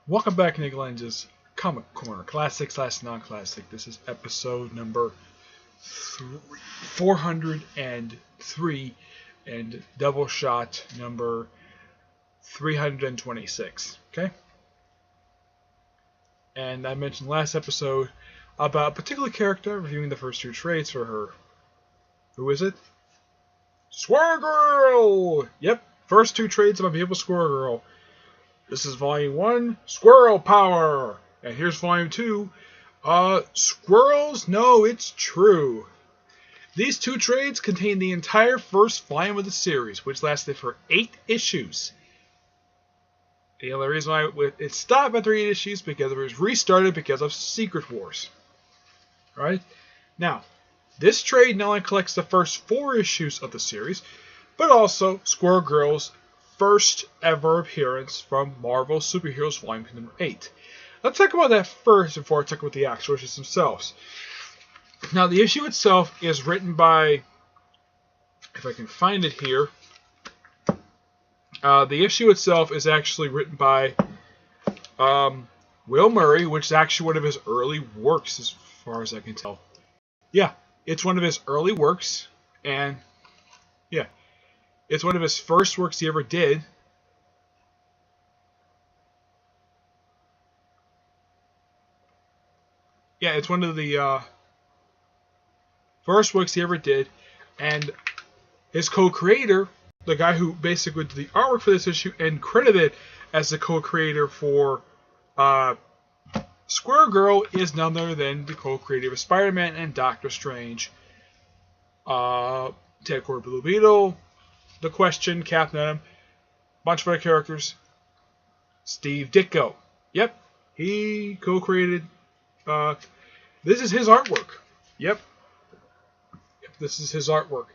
Welcome back to Lenz's Comic Corner, classic slash non-classic. This is episode number 403 and Doubleshot number 326. Okay? And I mentioned last episode about a particular character, reviewing the first two traits for her. Who is it? Squirrel Girl! Yep, first two traits of Unbeatable Squirrel Girl. This is Volume 1, Squirrel Power! And here's Volume 2, Squirrels Know It's True. These two trades contain the entire first volume of the series, which lasted for 8 issues. The only reason why it stopped after 8 issues because it was restarted because of Secret Wars. Right? Now, this trade not only collects the first 4 issues of the series, but also Squirrel Girl's first ever appearance from Marvel Superheroes Volume number 8. Let's talk about that first before I talk about the actual issues themselves. Now, the issue itself is written by, if I can find it here, the issue itself is actually written by Will Murray, which is actually one of his early works, as far as I can tell. Yeah, it's one of his early works, and yeah, it's one of his first works he ever did. Yeah, it's one of the first works he ever did, and his co-creator, the guy who basically did the artwork for this issue and credited as the co-creator for Squirrel Girl, is none other than the co-creator of Spider-Man and Doctor Strange, Ted Cord Blue Beetle, The Question, Captain Atom, bunch of other characters. Steve Ditko. Yep, he co-created. This is his artwork. Yep, this is his artwork.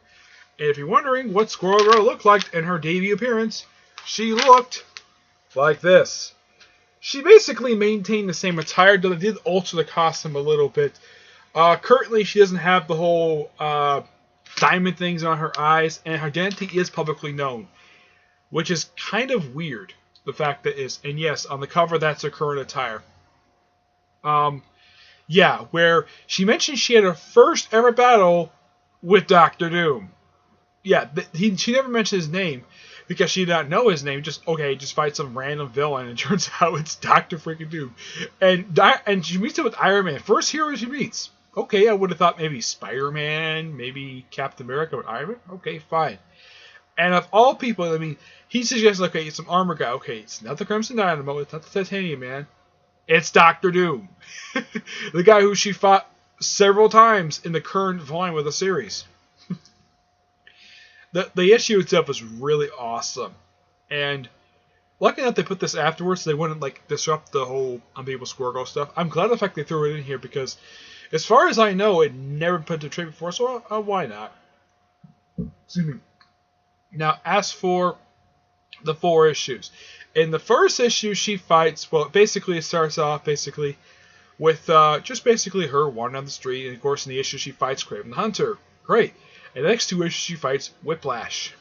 And if you're wondering what Squirrel Girl looked like in her debut appearance, she looked like this. She basically maintained the same attire, though they did alter the costume a little bit. Currently, she doesn't have the whole diamond things on her eyes, and her identity is publicly known, which is kind of weird. The fact that is, and yes, on the cover, that's her current attire. Yeah, where she mentioned she had her first ever battle with Doctor Doom. Yeah, she never mentioned his name because she did not know his name. Just fight some random villain, and it turns out it's Doctor freaking Doom. And she meets him with Iron Man. First hero she meets. Okay, I would have thought maybe Spider-Man, maybe Captain America, but Iron Man? Okay, fine. And of all people, I mean, he suggests, okay, it's some armor guy. Okay, it's not the Crimson Dynamo, it's not the Titanium Man. It's Doctor Doom. The guy who she fought several times in the current volume of the series. The issue itself is really awesome. And lucky enough they put this afterwards so they wouldn't disrupt the whole Unbeatable Squirrel Girl stuff. I'm glad the fact they threw it in here because as far as I know, it never been put to trade before, so why not? Excuse me. Now, as for the 4 issues. In the first issue, she fights, well, basically it starts off with just basically her wandering down the street, and of course in the issue she fights Kraven the Hunter. Great. In the next 2 issues, she fights Whiplash.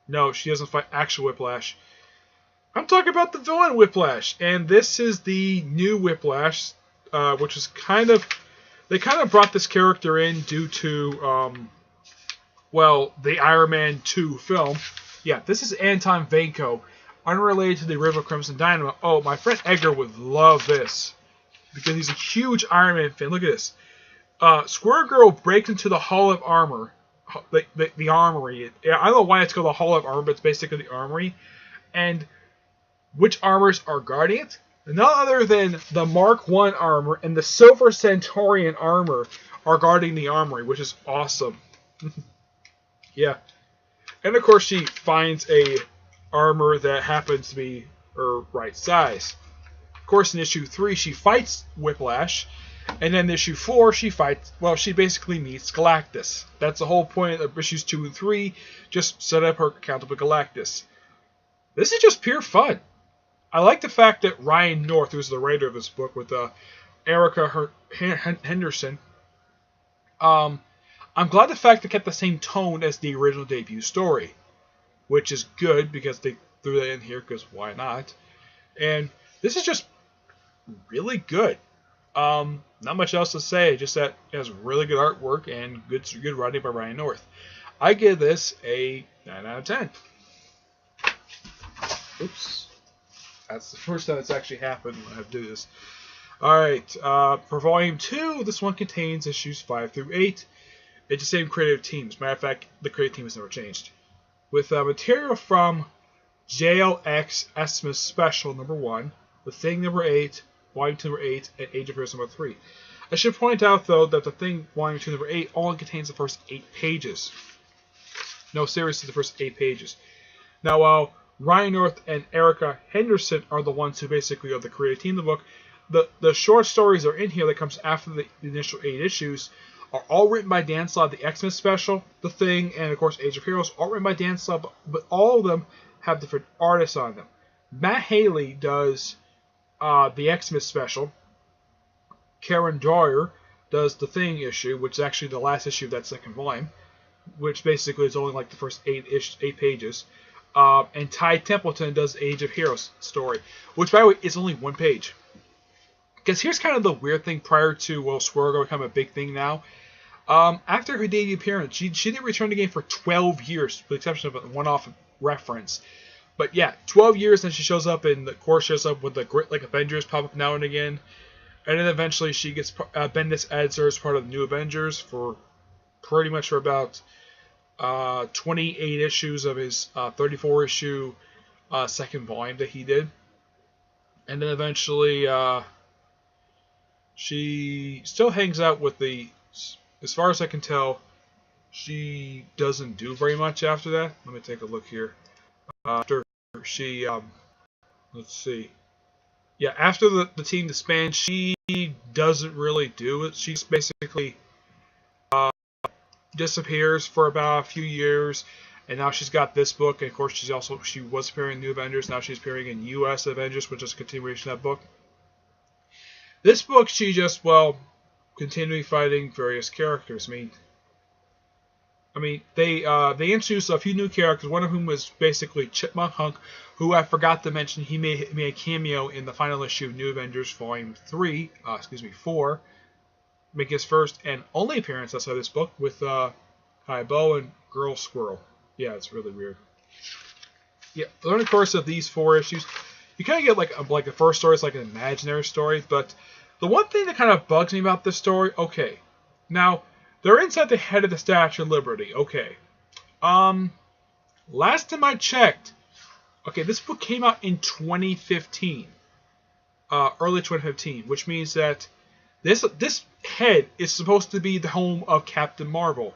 No, she doesn't fight actual Whiplash. I'm talking about the villain Whiplash, and this is the new Whiplash, which is they kind of brought this character in due to, the Iron Man 2 film. Yeah, this is Anton Vanko, unrelated to the original Crimson Dynamo. Oh, my friend Edgar would love this, because he's a huge Iron Man fan. Look at this. Squirrel Girl breaks into the Hall of Armor, the armory. I don't know why it's called the Hall of Armor, but it's basically the armory. And which armors are guarding it? None other than the Mark I armor and the Silver Centaurian armor are guarding the armory, which is awesome. Yeah. And of course she finds a armor that happens to be her right size. Of course in issue 3 she fights Whiplash. And then in issue 4 she basically meets Galactus. That's the whole point of issues 2 and 3. Just set up her encounter with Galactus. This is just pure fun. I like the fact that Ryan North, who's the writer of this book, with Erica Henderson, I'm glad the fact they kept the same tone as the original debut story, which is good because they threw that in here because why not? And this is just really good. Not much else to say, just that it has really good artwork and good writing by Ryan North. I give this a 9 out of 10. Oops. That's the first time it's actually happened when I do this. Alright, for Volume 2, this one contains issues 5 through 8. It's the same creative team. As a matter of fact, the creative team has never changed. With material from JLX Xmas Special number 1, The Thing number 8, Volume 2 number 8, and Age of Heroes number 3. I should point out, though, that The Thing Volume 2 number 8 only contains the first 8 pages. No, seriously, the first 8 pages. Now, while Ryan North and Erica Henderson are the ones who basically are the creative team of the book, the short stories that are in here that comes after the initial 8 issues are all written by Dan Slott. The Xmas Special, The Thing, and of course Age of Heroes, all written by Dan Slott, but all of them have different artists on them. Matt Haley does the Xmas Special. Karen Dwyer does The Thing issue, which is actually the last issue of that second volume, which basically is only like the first 8 pages. And Ty Templeton does Age of Heroes story, which, by the way, is only 1 page. Because here's kind of the weird thing prior to Squirrel Girl become a big thing now. After her debut appearance, she didn't return to the game for 12 years, with the exception of a one-off reference. But yeah, 12 years, and she shows up, and the core shows up with the Grit Like Avengers pop up now and again. And then eventually she gets Bendis adds her as part of the New Avengers for pretty much for about 28 issues of his 34-issue second volume that he did. And then eventually she still hangs out with as far as I can tell, she doesn't do very much after that. Let me take a look here. After she, let's see. Yeah, after the team disbands, she doesn't really do it. She's basically disappears for about a few years, and now she's got this book. And of course, she was appearing in New Avengers. Now she's appearing in U.S. Avengers, which is a continuation of that book. This book, she just continuing fighting various characters. I mean, they introduced a few new characters. One of whom was basically Chipmunk Hunk, who I forgot to mention. He made a cameo in the final issue of New Avengers Volume 4, making his first and only appearance outside this book with Bo and Girl Squirrel. Yeah, it's really weird. Yeah, during the course of these 4 issues, you kind of get like the first story is like an imaginary story, but the one thing that kind of bugs me about this story, okay, now they're inside the head of the Statue of Liberty, okay. Last time I checked, okay, this book came out in 2015, early 2015, which means that this head is supposed to be the home of Captain Marvel.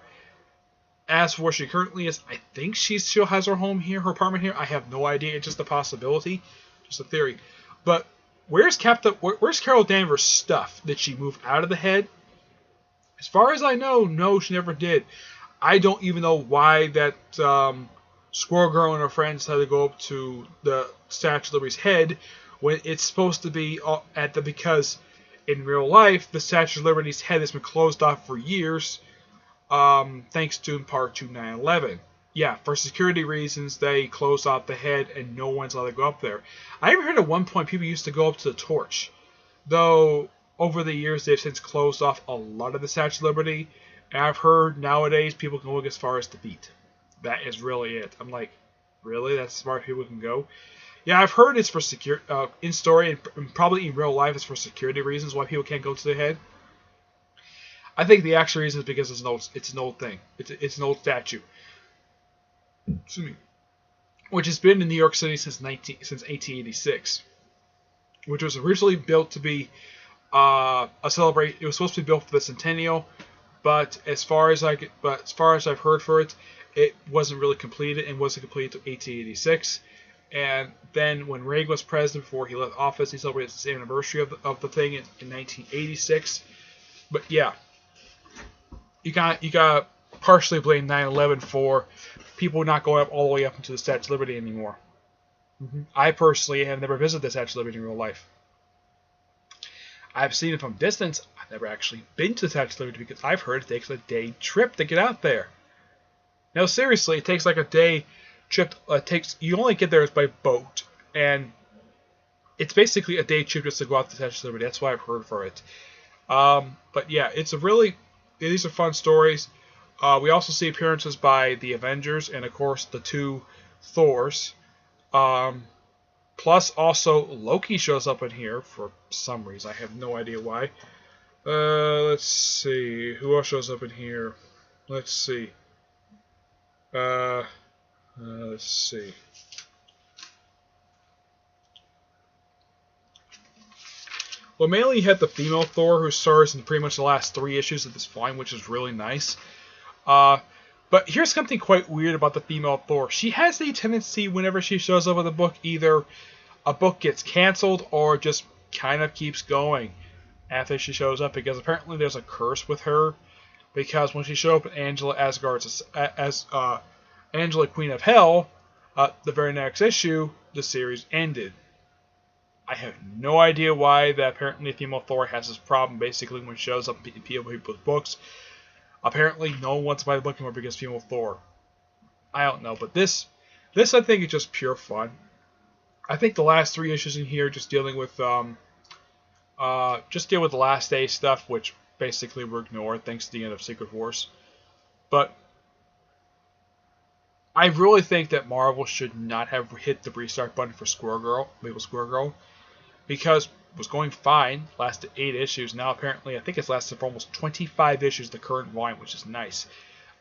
As for where she currently is, I think she still has her home here, her apartment here. I have no idea. It's just a possibility, just a theory. But where's Carol Danvers' stuff? Did she move out of the head? As far as I know, no, she never did. I don't even know why that Squirrel Girl and her friends had to go up to the Statue of Liberty's head when it's supposed to be because in real life, the Statue of Liberty's head has been closed off for years, thanks to in part to 9/11. Yeah, for security reasons, they closed off the head and no one's allowed to go up there. I even heard at one point people used to go up to the torch, though over the years they've since closed off a lot of the Statue of Liberty, and I've heard nowadays people can look as far as the beat. That is really it. I'm like, really? That's as far as people can go? Yeah, I've heard it's for in story and probably in real life it's for security reasons why people can't go to the head. I think the actual reason is because it's an old thing. It's an old statue. Excuse me. Which has been in New York City since 1886. Which was originally built to be a celebration. It was supposed to be built for the centennial, but as far as I've heard for it, it wasn't really completed and wasn't completed until 1886. And then when Reagan was president before he left office, he celebrated the anniversary of the thing in 1986. But yeah, you got partially blame 9/11 for people not going up all the way up into the Statue of Liberty anymore. I personally have never visited the Statue of Liberty in real life. I've seen it from distance. I've never actually been to the Statue of Liberty because I've heard it takes a day trip to get out there. Now seriously, it takes like a day trip. You only get there by boat, and it's basically a day trip just to go out to Statue of Liberty. That's why I've heard for it. But yeah, these are fun stories. We also see appearances by the Avengers and, of course, the 2 Thors. Plus, also, Loki shows up in here for some reason. I have no idea why. Let's see. Who else shows up in here? Let's see. Let's see. Well, mainly you have the female Thor, who stars in pretty much the last 3 issues of this volume, which is really nice. But here's something quite weird about the female Thor. She has a tendency, whenever she shows up with a book, either a book gets canceled or just kind of keeps going after she shows up, because apparently there's a curse with her. Because when she showed up in Angela Asgard's as Angela Queen of Hell, the very next issue, the series ended. I have no idea why. That apparently female Thor has this problem. Basically, when she shows up in people's books, apparently no one wants to buy the book anymore because female Thor. I don't know, but this I think is just pure fun. I think the last 3 issues in here just dealing with the last day stuff, which basically were ignored thanks to the end of Secret Wars. But I really think that Marvel should not have hit the restart button for Squirrel Girl, because it was going fine, lasted 8 issues. Now apparently I think it's lasted for almost 25 issues, the current volume, which is nice.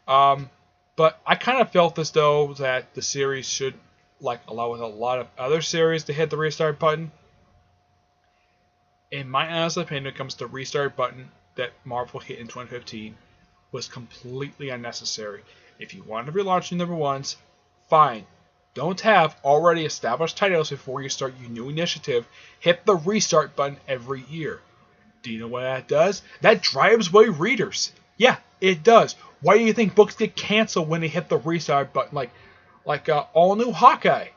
But I kind of felt as though that the series should, like allow with a lot of other series, to hit the restart button. In my honest opinion, when it comes to restart button that Marvel hit in 2015 was completely unnecessary. If you want to relaunch your number ones, fine. Don't have already established titles before you start your new initiative. Hit the restart button every year. Do you know what that does? That drives away readers. Yeah, it does. Why do you think books get canceled when they hit the restart button? Like All New Hawkeye.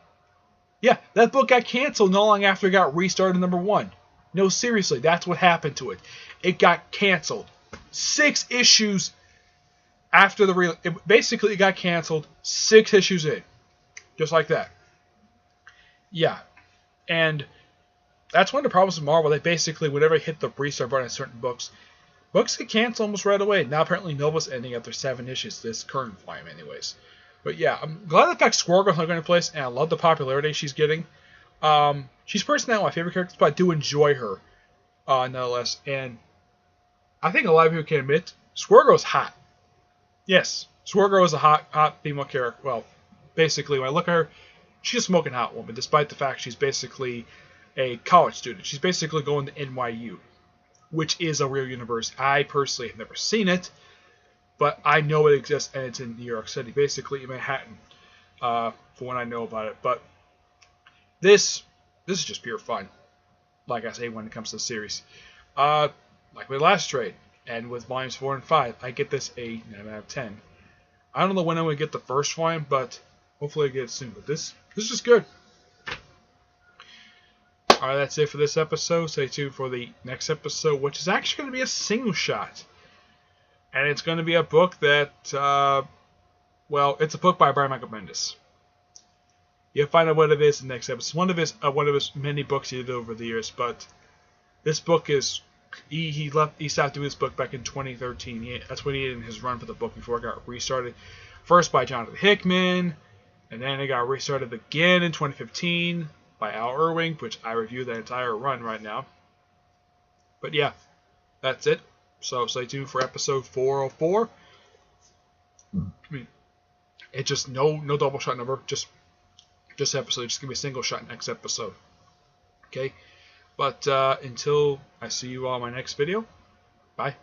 Yeah, that book got canceled not long after it got restarted number 1. No, seriously, that's what happened to it. It got canceled 6 issues after basically it got canceled 6 issues in. Just like that. Yeah. And that's one of the problems with Marvel. They basically, whenever they hit the restart button on certain books get canceled almost right away. Now apparently Nova's ending after 7 issues, this current volume anyways. But yeah, I'm glad the fact Squirrel Girl's not going to place, and I love the popularity she's getting. She's personally not my favorite character, but I do enjoy her, nonetheless. And I think a lot of people can admit, Squirrel Girl's hot. Yes, Squirrel Girl is a hot female character. Well, basically, when I look at her, she's a smoking hot woman, despite the fact she's basically a college student. She's basically going to NYU, which is a real universe. I personally have never seen it, but I know it exists, and it's in New York City, basically in Manhattan, for when I know about it. But this is just pure fun, like I say, when it comes to the series. Like with last trade, and with volumes 4 and 5, I get this a 9 out of 10. I don't know when I'm going to get the first volume, but hopefully I get it soon. But this is just good. Alright, that's it for this episode. Stay tuned for the next episode, which is actually going to be a single shot. And it's going to be a book that, it's a book by Brian Michael Bendis. You'll find out what it is in the next episode. One of his many books he did over the years, but this book is... He stopped doing this book back in 2013. That's when he did in his run for the book before it got restarted. First by Jonathan Hickman, and then it got restarted again in 2015 by Al Irving, which I reviewed that entire run right now. But yeah, that's it. So stay tuned for episode 404. It's just no double shot number, just episode. Just give me a single shot next episode. Okay. But until I see you all in my next video, bye.